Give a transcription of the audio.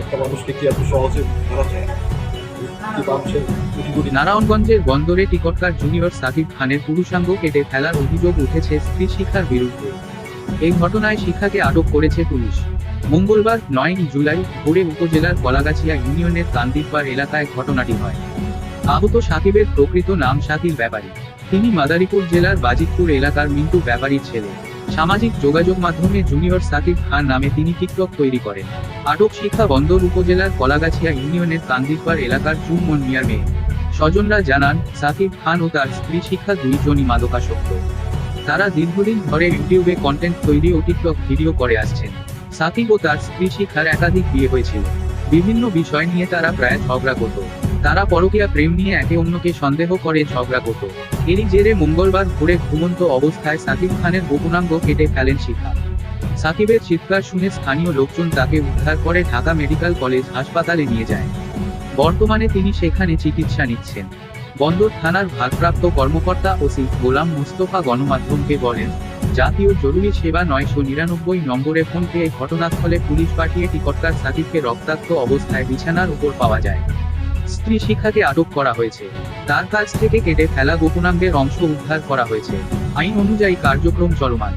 একটা মানুষকে কি এত সহজে ধরা যায়? কি মানুষের কোটি কোটি নারায়ণগঞ্জের বন্দরে টিকটকার জুনিয়র সাকিব খানের পুরুষাঙ্গ কেটে ফেলার অভিযোগ উঠেছে স্ত্রী শিখার বিরুদ্ধে। এই ঘটনায় শিখাকে আটক করেছে পুলিশ। মঙ্গলবার ৯ জুলাই ভোরে উপজেলার কলাগাছিয়া ইউনিয়নের কান্দিরপাড় এলাকায় ঘটনাটি হয়। আহত সাকিবের প্রকৃত নাম শাকিল ব্যাপারী। তিনি মাদারীপুর জেলার বাজিতপুর এলাকার মিন্টু ব্যাপারীর ছেলে। সামাজিক যোগাযোগ মাধ্যমে জুনিয়র সাকিব খান নামে তিনি টিকটক তৈরি করেন। আটক শিখা বন্দর উপজেলার কলাগাছিয়া ইউনিয়নের কান্দিরপাড় এলাকার চুমন মিয়ার মেয়ে। স্বজনরা জানান, সাকিব খান ও তার স্ত্রী শিখা দুইজনই মাদকাসক্ত। তারা দীর্ঘদিন ধরে ইউটিউবে কন্টেন্ট তৈরি ও টিকটক ভিডিও করে আসছেন। সাকিব ও তার স্ত্রী শিখার একাধিক বিয়ে হয়েছিল। বিভিন্ন বিষয় নিয়ে তারা প্রায় ঝগড়া করত। তারা পরকীয়া প্রেম নিয়ে একে অন্যকে সন্দেহ করে ঝগড়া করত। এরই জেরে মঙ্গলবার ভোরে ঘুমন্ত অবস্থায় সাকিব খানের গোপনাঙ্গ কেটে ফেলেন শিখা। সাকিবের চিৎকার শুনে স্থানীয় লোকজন তাকে উদ্ধার করে ঢাকা মেডিকেল কলেজ হাসপাতালে নিয়ে যায়। বর্তমানে তিনি সেখানে চিকিৎসা নিচ্ছেন। বন্দর থানার ভারপ্রাপ্ত কর্মকর্তা ওসি গোলাম মুস্তফা গণমাধ্যমকে বলেন, জাতীয় জরুরি সেবা ৯৯৯ নম্বরে ফোন পেয়ে ঘটনাস্থলে পুলিশ পাঠিয়ে টিকটকার সাকিবকে রক্তাক্ত অবস্থায় বিছানার উপর পাওয়া যায়। স্ত্রী শিখাকে আটক করা হয়েছে। তার কাছ থেকে কেটে ফেলা গোপনাঙ্গের অংশ উদ্ধার করা হয়েছে। আইন অনুযায়ী কার্যক্রম চলমান।